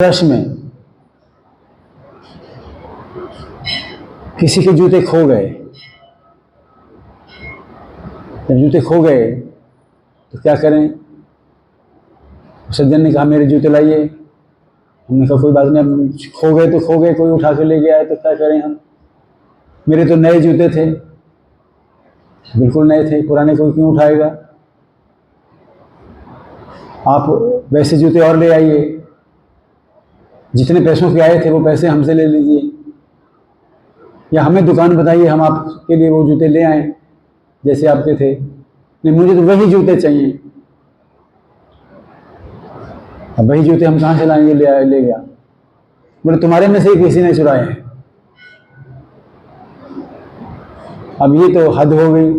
Rush में किसी के जूते खो गए। जब जूते खो गए तो क्या करें? सज्जन ने कहा मेरे जूते लाइए। हमने कहा कोई बात नहीं, खो गए तो खो गए, कोई उठा के ले गया है तो क्या करें हम। मेरे तो नए जूते थे, बिल्कुल नए थे, पुराने कोई क्यों उठाएगा। आप वैसे जूते और ले आइए, जितने पैसों के आए थे वो पैसे हमसे ले लीजिए, या हमें दुकान बताइए, हम आपके लिए वो जूते ले आए जैसे आपके थे। नहीं, मुझे तो वही जूते चाहिए। अब वही जूते हम कहाँ से लाएंगे? ले गया। बोले तुम्हारे में से ही किसी ने चुराए हैं। अब ये तो हद हो गई।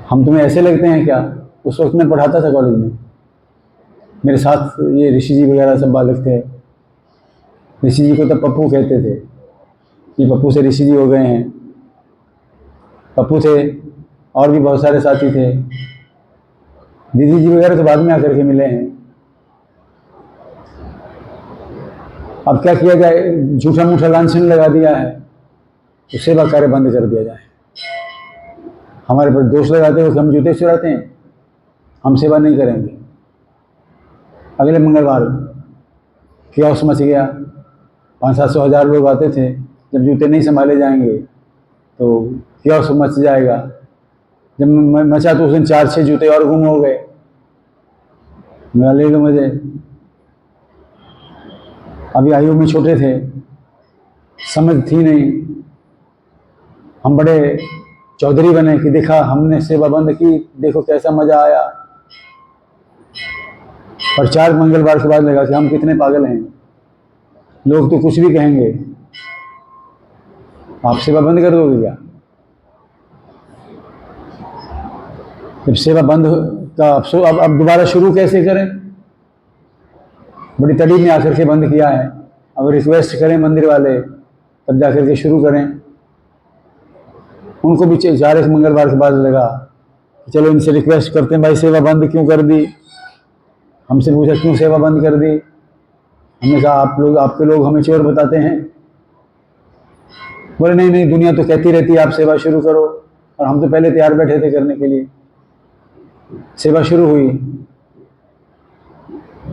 हम तुम्हें ऐसे लगते हैं क्या? उस वक्त मैं पढ़ाता था कॉलेज में, मेरे साथ ये ऋषि जी वगैरह सब बालक थे। ऋषि जी को तब पप्पू कहते थे कि पप्पू से ऋषि जी हो गए हैं। पप्पू थे, और भी बहुत सारे साथी थे। दीदी जी वगैरह तो बाद में आकर के मिले हैं। अब क्या किया जाए? झूठा मूठा लांछन लगा दिया है तो सेवा कार्य बंद कर दिया जाए। हमारे पर दोष लगाते हो कि हम जूते चुराते हैं, हम सेवा नहीं करेंगे। अगले मंगलवार कियोस्क मच गया, 500-700 हज़ार लोग आते थे। जब जूते नहीं संभाले जाएंगे तो कियोस्क मच जाएगा। जब मचा तो उस दिन 4-6 जूते और गुम हो गए। मेरा ले लो मुझे। अभी आयु में छोटे थे, समझ थी नहीं। हम बड़े चौधरी बने कि देखा हमने सेवा बंद की, देखो कैसा मजा आया। और 4 मंगलवार के बाद लगा कि हम कितने पागल हैं, लोग तो कुछ भी कहेंगे, आप सेवा बंद कर दोगे क्या? जब सेवा बंद का अब दोबारा शुरू कैसे करें? बड़ी तड़ीब में आकर के बंद किया है। अब रिक्वेस्ट करें मंदिर वाले तब जाकर के शुरू करें। उनको भी 4 मंगलवार के बाद लगा चलो इनसे रिक्वेस्ट करते हैं, भाई सेवा बंद क्यों कर दी? हमसे पूछा क्यों सेवा बंद कर दी? हमने कहा आप लोग, आपके लोग हमें चोर बताते हैं। बोले नहीं नहीं, दुनिया तो कहती रहती है आप सेवा शुरू करो, और हम तो पहले तैयार बैठे थे करने के लिए। सेवा शुरू हुई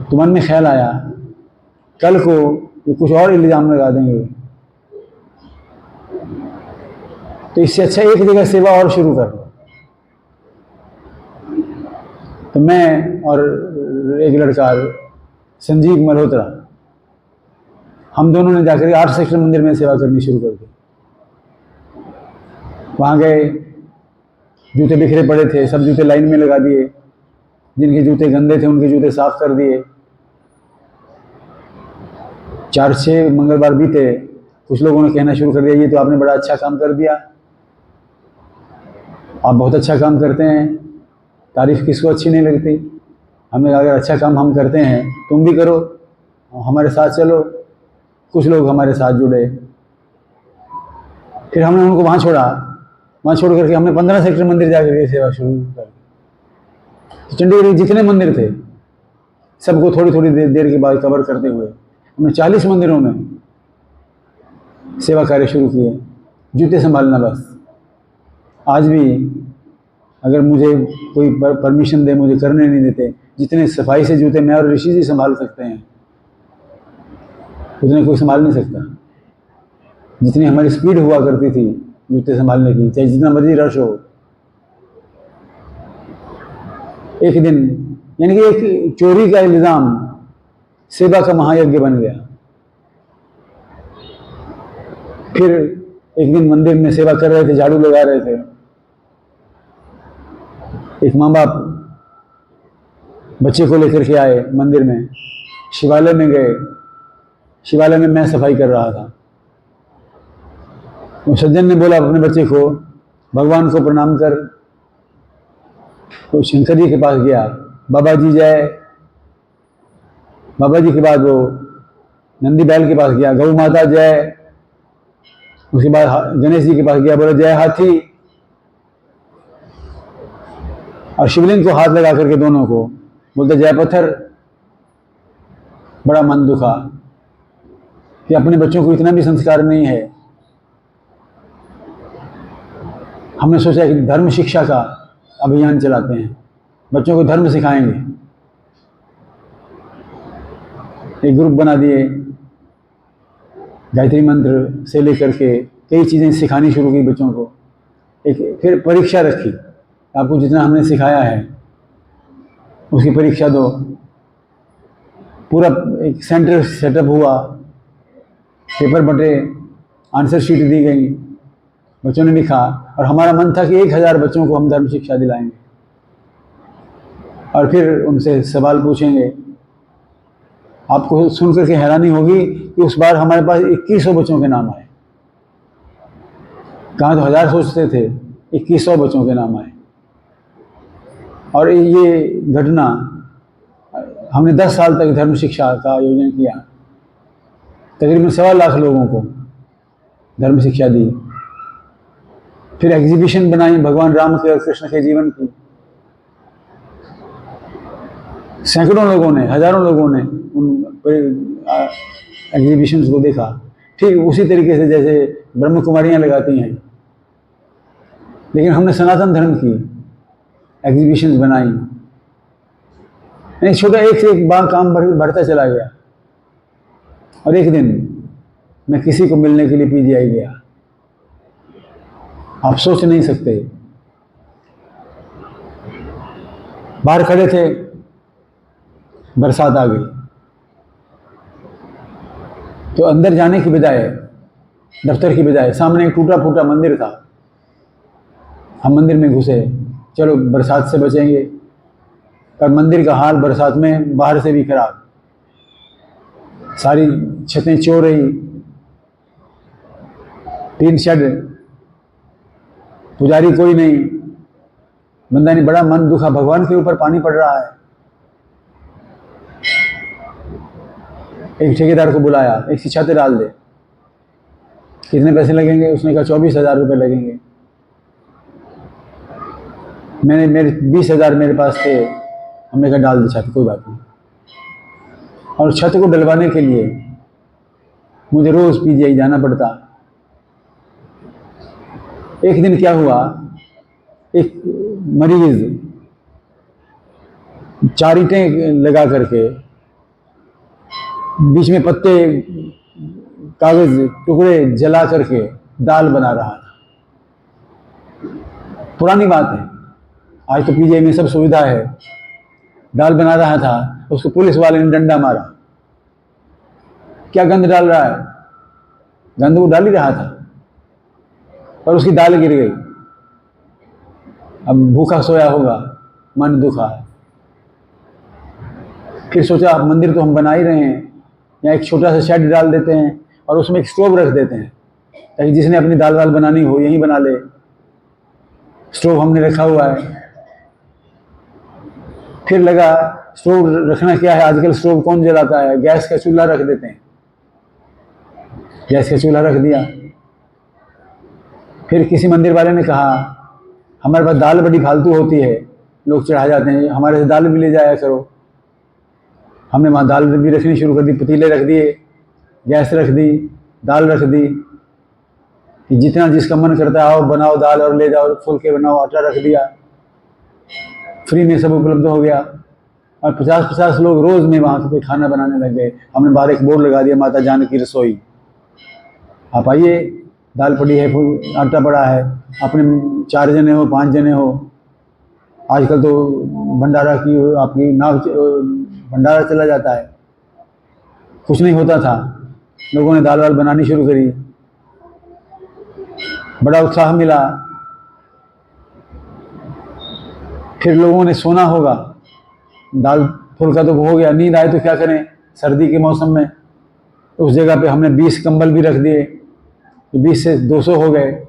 तो मन में ख्याल आया कल को ये कुछ और इल्ज़ाम लगा देंगे, तो इससे अच्छा एक जगह सेवा और शुरू कर लो। तो मैं और एक लड़का संजीव मल्होत्रा, हम दोनों ने जाकर 8 सेक्टर मंदिर में सेवा करनी शुरू कर दी। वहाँ गए, जूते बिखरे पड़े थे, सब जूते लाइन में लगा दिए। जिनके जूते गंदे थे उनके जूते साफ कर दिए। 4-6 मंगलवार बीते, कुछ लोगों ने कहना शुरू कर दिया ये तो आपने बड़ा अच्छा काम कर दिया, आप बहुत अच्छा काम करते हैं, तारीफ किसको अच्छी नहीं लगती। हमने कहा अगर अच्छा काम हम करते हैं तुम भी करो, हमारे साथ चलो। कुछ लोग हमारे साथ जुड़े। फिर हमने उनको वहाँ छोड़ा। वहाँ छोड़ करके हमने 15 सेक्टर मंदिर जाकर के सेवा शुरू कर दी। चंडीगढ़ के जितने मंदिर थे सबको थोड़ी थोड़ी देर के बाद कवर करते हुए हमने 40 मंदिरों में सेवा कार्य शुरू किए। जूते संभालना बस। आज भी अगर मुझे कोई परमिशन दे, मुझे करने नहीं देते। जितने सफाई से जूते मैं और ऋषि जी संभाल सकते हैं उतने कोई संभाल नहीं सकता। जितनी हमारी स्पीड हुआ करती थी जूते संभालने की, चाहे जितना मर्जी रश हो। एक दिन यानी कि एक चोरी का इल्ज़ाम सेवा का महायज्ञ बन गया। फिर एक दिन मंदिर में सेवा कर रहे थे, झाड़ू लगा रहे थे। एक माँ बाप बच्चे को लेकर के आए मंदिर में, शिवालय में गए। शिवालय में मैं सफाई कर रहा था। तो सज्जन ने बोला अपने बच्चे को भगवान को प्रणाम कर। तो शंकर जी के पास गया, बाबा जी जय। बाबा जी के बाद वो नंदी बैल के पास गया, गौ माता जय। उसके बाद गणेश जी के पास गया, बोला जय हाथी। और शिवलिंग को हाथ लगा करके दोनों को बोलते जय पत्थर। बड़ा मन दुखा कि अपने बच्चों को इतना भी संस्कार नहीं है। हमने सोचा कि धर्म शिक्षा का अभियान चलाते हैं, बच्चों को धर्म सिखाएंगे। एक ग्रुप बना दिए, गायत्री मंत्र से लेकर के कई चीज़ें सिखानी शुरू की बच्चों को। फिर परीक्षा रखी, आपको जितना हमने सिखाया है उसकी परीक्षा दो। पूरा एक सेंटर सेटअप हुआ, पेपर बटे, आंसर शीट दी गई, बच्चों ने लिखा, और हमारा मन था कि 1000 बच्चों को हम धर्म शिक्षा दिलाएंगे। और फिर उनसे सवाल पूछेंगे। आपको सुन करके हैरानी होगी कि उस बार हमारे पास 2100 बच्चों के नाम आए। कहाँ तो 1000 सोचते थे, 2100 बच्चों के नाम आए। और ये घटना, हमने 10 साल तक धर्म शिक्षा का आयोजन किया, तकरीबन 1.25 लाख लोगों को धर्म शिक्षा दी। फिर एग्जीबिशन बनाई भगवान राम के और कृष्ण के जीवन की। सैकड़ों लोगों ने, हजारों लोगों ने उन एग्जीबिशंस को देखा, ठीक उसी तरीके से जैसे ब्रह्म कुमारियां लगाती हैं। लेकिन हमने सनातन धर्म की एग्जीबिशंस बनाई। नहीं, छोटा एक से एक काम बढ़ता चला गया। और एक दिन मैं किसी को मिलने के लिए पीजीआई गया। आप सोच नहीं सकते, बाहर खड़े थे, बरसात आ गई, तो अंदर जाने की बजाय, दफ्तर की बजाय, सामने एक टूटा फूटा मंदिर था। हम मंदिर में घुसे, चलो बरसात से बचेंगे, पर मंदिर का हाल बरसात में बाहर से भी खराब, सारी छतें चो रही, टीन शेड, पुजारी कोई नहीं। बंदा ने बड़ा मन दुखा, भगवान के ऊपर पानी पड़ रहा है। एक ठेकेदार को बुलाया, एक छत डाल दे। कितने पैसे लगेंगे? उसने कहा 24,000 रुपये लगेंगे। मेरे 20,000 मेरे पास थे, हमने कहा डाल दे छत, कोई बात नहीं। और छत को डलवाने के लिए मुझे रोज पीजीआई जाना पड़ता। एक दिन क्या हुआ, एक मरीज 4 ईंटें लगा करके बीच में पत्ते, कागज टुकड़े जला करके दाल बना रहा था। पुरानी बात है, आज तो पीजीआई में सब सुविधा है। दाल बना रहा था, उसको पुलिस वाले ने डंडा मारा। क्या गंद डाल रहा है? गंद वो डाल ही रहा था, और उसकी दाल गिर गई। अब भूखा सोया होगा, मन दुखा। फिर सोचा अब मंदिर तो हम बना ही रहे हैं, यहाँ एक छोटा सा शेड डाल देते हैं और उसमें एक स्टोव रख देते हैं, ताकि जिसने अपनी दाल वाल बनानी हो यहीं बना ले। स्टोव हमने रखा हुआ है। फिर लगा स्टोव रखना क्या है, आजकल स्टोव कौन जलाता है, गैस का चूल्हा रख देते हैं। गैस का चूल्हा रख दिया। फिर किसी मंदिर वाले ने कहा हमारे पास दाल बड़ी फालतू होती है, लोग चढ़ा जाते हैं, हमारे से दाल भी ले जाया करो। हमने वहाँ दाल भी रखनी शुरू कर दी, पतीले रख दिए, गैस रख दी, दाल रख दी कि जितना जिसका मन करता है आओ बनाओ दाल और ले जाओ, फुलके बनाओ, आटा रख दिया, फ्री में सब उपलब्ध हो गया। और 50-50 लोग रोज में वहाँ पे खाना बनाने लग गए। हमने बाहर एक बोर्ड लगा दिया, माता जानकी रसोई, आप आइए, दाल पड़ी है, आटा पड़ा है, अपने 4 जने हो, 5 जने हो। आजकल तो भंडारा की आपकी नाव, भंडारा चला जाता है। कुछ नहीं होता था, लोगों ने दाल वाल बनानी शुरू करी, बड़ा उत्साह मिला। फिर लोगों ने सोना होगा, दाल फुल्का तो हो गया, नींद आए तो क्या करें सर्दी के मौसम में। उस जगह पे हमने 20 कंबल भी रख दिए, 20 से 200 हो गए।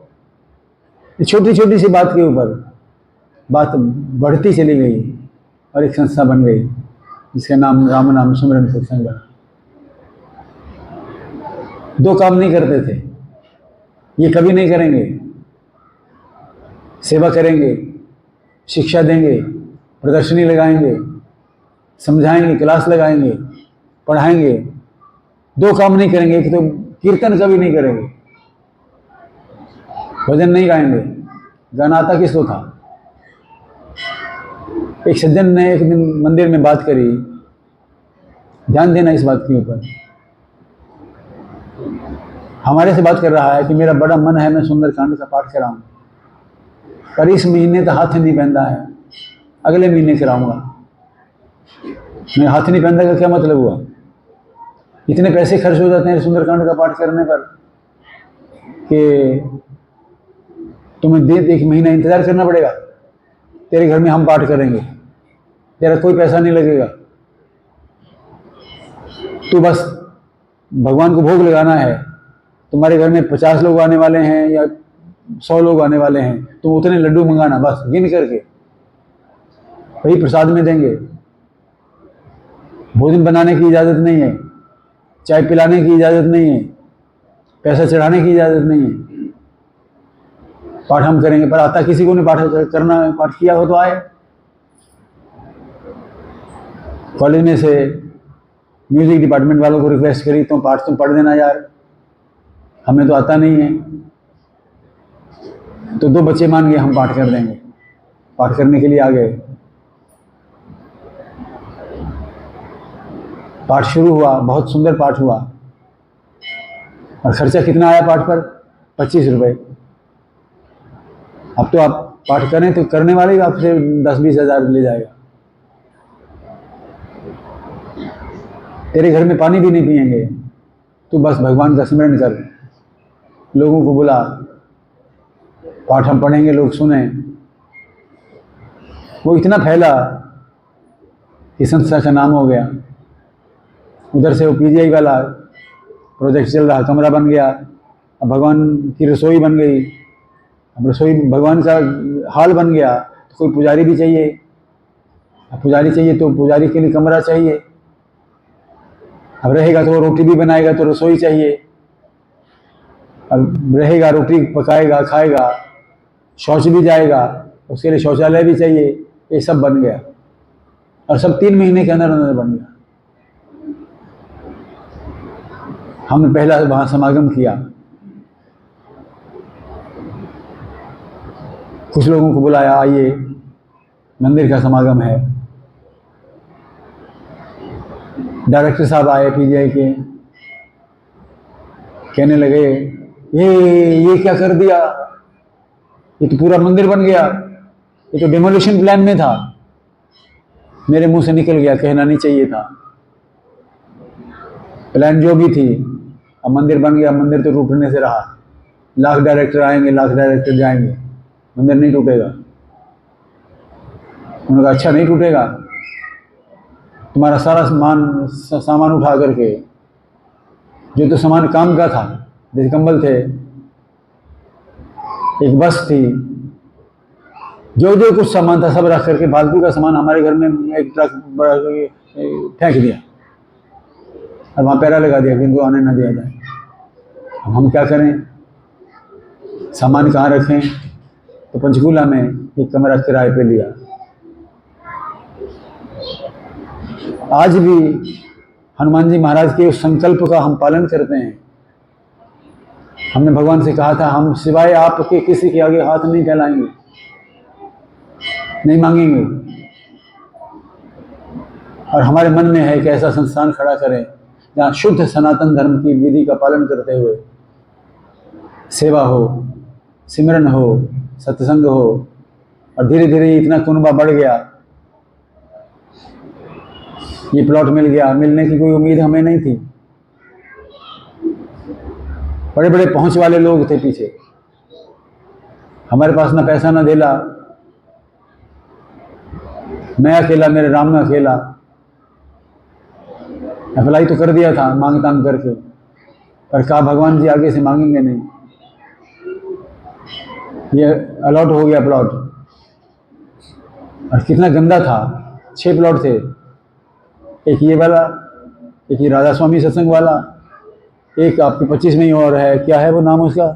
छोटी छोटी सी बात के ऊपर बात बढ़ती चली गई और एक संस्था बन गई जिसका नाम राम नाम सुमरन सत्संग बना। 2 काम नहीं करते थे, ये कभी नहीं करेंगे। सेवा करेंगे, शिक्षा देंगे, प्रदर्शनी लगाएंगे, समझाएंगे, क्लास लगाएंगे, पढ़ाएंगे, दो काम नहीं करेंगे। एक तो कीर्तन कभी नहीं करेंगे, भजन नहीं गाएंगे। गाना आता किसको था? एक सज्जन ने एक दिन मंदिर में बात करी, ध्यान देना इस बात के ऊपर। हमारे से बात कर रहा है कि मेरा बड़ा मन है मैं सुंदरकांड का पाठ कराऊं, पर इस महीने तो हाथ नहीं पहनता है, अगले महीने कराऊंगा। मैं हाथ नहीं पहनता का क्या मतलब हुआ? इतने पैसे खर्च हो जाते हैं सुंदरकांड का पाठ करने पर कि तुम्हें एक महीना इंतजार करना पड़ेगा। तेरे घर में हम पाठ करेंगे, तेरा कोई पैसा नहीं लगेगा, तू बस भगवान को भोग लगाना है। तुम्हारे घर में 50 लोग आने वाले हैं या 100 लोग आने वाले हैं, तुम उतने लड्डू मंगाना, बस गिन करके वही प्रसाद में देंगे। भोजन बनाने की इजाज़त नहीं है, चाय पिलाने की इजाज़त नहीं है, पैसा चढ़ाने की इजाज़त नहीं है। पाठ हम करेंगे, पर आता किसी को नहीं पाठ करना। पाठ किया हो तो आए। कॉलेज में से म्यूजिक डिपार्टमेंट वालों को रिक्वेस्ट करी, तुम पाठ तुम पढ़ देना यार, हमें तो आता नहीं है। तो 2 बच्चे मान गए हम पाठ कर देंगे, पाठ करने के लिए आ गए। पाठ शुरू हुआ, बहुत सुंदर पाठ हुआ। और खर्चा कितना आया पाठ पर? 25 रुपये। अब तो आप पाठ करें तो करने वाले ही आपसे 10-20 हज़ार ले जाएगा। तेरे घर में पानी भी नहीं पिएंगे, तू बस भगवान का स्मरण कर, लोगों को बुला, पाठ हम पढ़ेंगे, लोग सुने। वो इतना फैला कि संस्था का नाम हो गया। उधर से वो पीजीआई वाला प्रोजेक्ट चल रहा, कमरा बन गया। अब भगवान की रसोई बन गई, अब रसोई भगवान का हाल बन गया। तो कोई पुजारी भी चाहिए, अब पुजारी चाहिए तो पुजारी के लिए कमरा चाहिए। अब रहेगा तो वो रोटी भी बनाएगा तो रसोई चाहिए। अब रहेगा, रोटी पकाएगा, खाएगा, शौच भी जाएगा, उसके लिए शौचालय भी चाहिए। ये सब बन गया, और सब 3 महीने के अंदर अंदर बन गया। हमने पहला वहाँ समागम किया, कुछ लोगों को बुलाया, आइए मंदिर का समागम है। डायरेक्टर साहब आए पीजीआई के, कहने लगे ये क्या कर दिया, ये तो पूरा मंदिर बन गया, ये तो डेमोलिशन प्लान में था। मेरे मुंह से निकल गया, कहना नहीं चाहिए था। प्लान जो भी थी, अब मंदिर बन गया, मंदिर तो टूटने से रहा। लाख डायरेक्टर आएंगे, लाख डायरेक्टर जाएंगे, मंदिर नहीं टूटेगा। उन्होंने कहा अच्छा नहीं टूटेगा, तुम्हारा सारा सामान उठा करके, जो तो सामान काम का था, जैसे कंबल थे, एक बस थी, जो जो कुछ सामान था सब रख करके फालतू का सामान हमारे घर में एक ट्रक फेंक दिया और वहाँ पैरा लगा दिया कि इनको आने ना दिया जाए। अब हम क्या करें, सामान कहाँ रखें? तो पंचकूला में एक कमरा किराए पे लिया। आज भी हनुमान जी महाराज के उस संकल्प का हम पालन करते हैं। हमने भगवान से कहा था, हम सिवाय आपके किसी के आगे हाथ नहीं फैलाएंगे, नहीं मांगेंगे। और हमारे मन में है कि ऐसा संस्थान खड़ा करें जहाँ शुद्ध सनातन धर्म की विधि का पालन करते हुए सेवा हो, सिमरन हो, सत्संग हो। और धीरे धीरे इतना कुनबा बढ़ गया, ये प्लॉट मिल गया। मिलने की कोई उम्मीद हमें नहीं थी, बड़े बड़े पहुंच वाले लोग थे पीछे, हमारे पास ना पैसा ना धेला। मैं अकेला, मेरे राम में अकेला, अप्लाई तो कर दिया था मांग तांग करके, पर कहा भगवान जी आगे से मांगेंगे नहीं। ये अलॉट हो गया प्लॉट, और कितना गंदा था। 6 प्लॉट थे, एक ये वाला, एक ये राधा स्वामी सत्संग वाला, एक आपके 25 में ही और है, क्या है वो नाम उसका,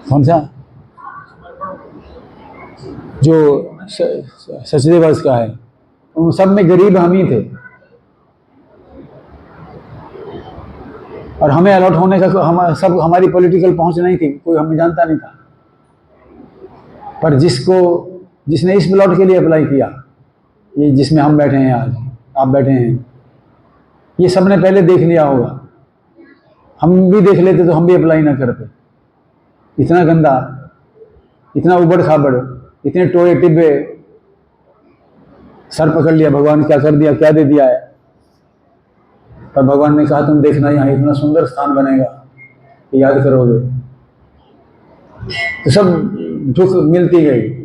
कौन सा, जो सचदेव वर्ष का है, उन सब में गरीब हम ही थे, और हमें अलॉट होने का सब हमारी पॉलिटिकल पहुंच नहीं थी, कोई हमें जानता नहीं था। पर जिसने इस प्लॉट के लिए अप्लाई किया, ये जिसमें हम बैठे हैं आज, आप बैठे हैं, ये सबने पहले देख लिया होगा। हम भी देख लेते तो हम भी अप्लाई ना करते। इतना गंदा, इतना उबड़ खाबड़, इतने टोए टिब्बे, सर पकड़ लिया, भगवान क्या कर दिया, क्या दे दिया है। पर भगवान ने कहा तुम देखना, यहाँ इतना सुंदर स्थान बनेगा, याद करोगे। तो सब दुख मिलती गई।